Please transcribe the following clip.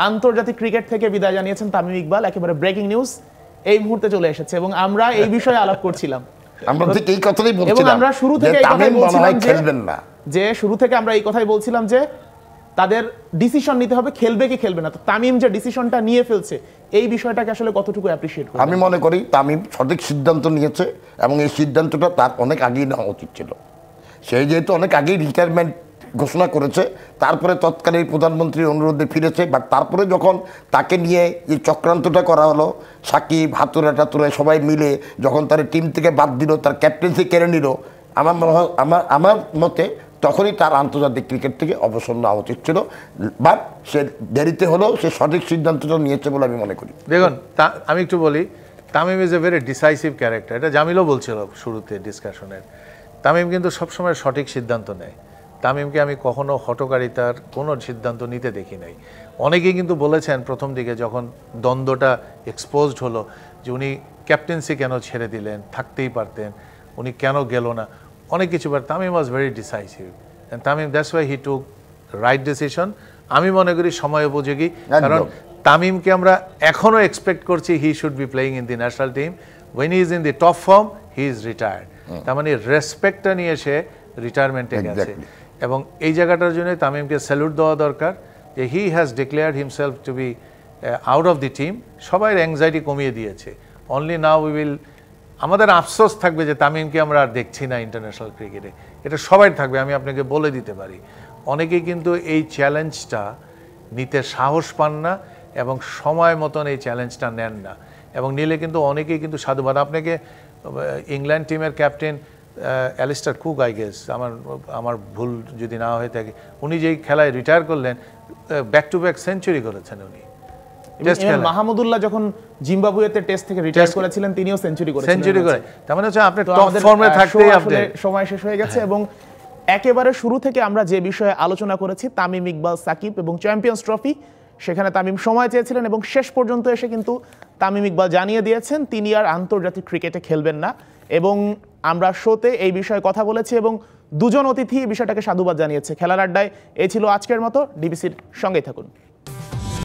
আন্তর্জাতিক ক্রিকেট থেকে বিদায় জানিয়েছেন তামিম ইকবাল। একেবারে ব্রেকিং নিউজ এই মুহূর্তে চলে এসেছে এবং আমরা এই বিষয়ে আলাপ করছিলাম। আমরা ঠিক এই কথাই বলছিলাম এবং আমরা শুরু থেকে এই কথাই বলছিলাম খেলবেন না, যে শুরু থেকে আমরা এই কথাই বলছিলাম যে তাদের ডিসিশন নিতে হবে খেলবে কি খেলবে না। তো তামিম যে ডিসিশনটা নিয়ে ফেলছে এই বিষয়টাকে আসলে কতটুকু অ্যাপ্রিশিয়েট করবেন? আমি মনে করি তামিম সঠিক সিদ্ধান্ত নিয়েছে এবং এই সিদ্ধান্তটা তার অনেক আগেই নেওয়া উচিত ছিল। সেই যেহেতু অনেক আগেই রিটায়ারমেন্ট ঘোষণা করেছে, তারপরে তৎকালীন প্রধানমন্ত্রীর অনুরোধে ফিরেছে, বাট তারপরে যখন তাকে নিয়ে এই চক্রান্তটা করা হলো, সাকিব হাতুড়া টাতুরা সবাই মিলে যখন তার টিম থেকে বাদ দিল, তার ক্যাপ্টেন্সি কেড়ে নিল, আমার মতে তখনই তার আন্তর্জাতিক ক্রিকেট থেকে অবসর নেওয়া উচিত ছিল। বাট সে দেরিতে হলেও সে সঠিক সিদ্ধান্তটা নিয়েছে বলে আমি মনে করি। দেখুন, আমি একটু বলি, Tamim is a very decisive character. এটা জামিলও বলছিল শুরুতে ডিসকাশনের। তামিম কিন্তু সবসময় সঠিক সিদ্ধান্ত নেয়। তামিমকে আমি কখনো হঠকারিতার কোনো সিদ্ধান্ত নিতে দেখি নাই। অনেকেই কিন্তু বলেছেন প্রথম দিকে যখন দ্বন্দ্বটা এক্সপোজড হলো যে উনি ক্যাপ্টেন্সি কেন ছেড়ে দিলেন, থাকতেই পারতেন, উনি কেন গেল না, অনেক কিছু। But Tamim was very decisive and Tamim that's why he took right decision. আমি মনে করি সময় উপযোগী, কারণ তামিমকে আমরা এখনও এক্সপেক্ট করছি he should be playing in the national team. When he is in the top form he is retired. তার মানে রেসপেক্টটা নিয়ে সে রিটায়ারমেন্টে গেছে এবং এই জায়গাটার জন্য তামিমকে স্যালুট দেওয়া দরকার যে he has declared himself to be out of the team. সবাই অ্যাংজাইটি কমিয়ে দিয়েছে। অনলি নাও উই উইল, আমাদের আফসোস থাকবে যে তামিমকে আমরা আর দেখছি না ইন্টারন্যাশনাল ক্রিকেটে, এটা সবাই থাকবে। আমি আপনাকে বলে দিতে পারি, অনেকেই কিন্তু এই চ্যালেঞ্জটা নিতে সাহস পান না এবং সময় মতন এই চ্যালেঞ্জটা নেন না, এবং নিলে কিন্তু অনেকেই কিন্তু সাধুবাদ। আপনাকে ইংল্যান্ড টিমের captain Alastair Cook, I guess, আমার ভুল যদি না হয়ে থাকে, উনি যেই খেলায় রিটায়ার করলেন, ব্যাক টু ব্যাক সেঞ্চুরি করেছেন উনি। মাহমুদুল্লাহ যখন জিম্বাবুয়েতে টেস্ট থেকে রিটায়ার করেছিলেন তিনিও সেঞ্চুরি করে। তার মানে হচ্ছে আপনি টপ ফর্মে থাকতেই আপডেট। সময় শেষ হয়ে গেছে এবং একেবারে শুরু থেকে আমরা যে বিষয়ে আলোচনা করেছি, তামিম ইকবাল, সাকিব এবং চ্যাম্পিয়ন্স ট্রফি, সেখানে তামিম সময় চেয়েছিলেন এবং শেষ পর্যন্ত এসে কিন্তু তামিম ইকবাল জানিয়ে দিয়েছেন তিনি আর আন্তর্জাতিক ক্রিকেটে খেলবেন না। এবং আমরা শোতে এই বিষয়ে কথা বলেছি এবং দুজন অতিথি এই বিষয়টাকে সাধুবাদ জানিয়েছে। খেলার আড্ডায় এই ছিল আজকের মতো। ডিবিসির সঙ্গেই থাকুন।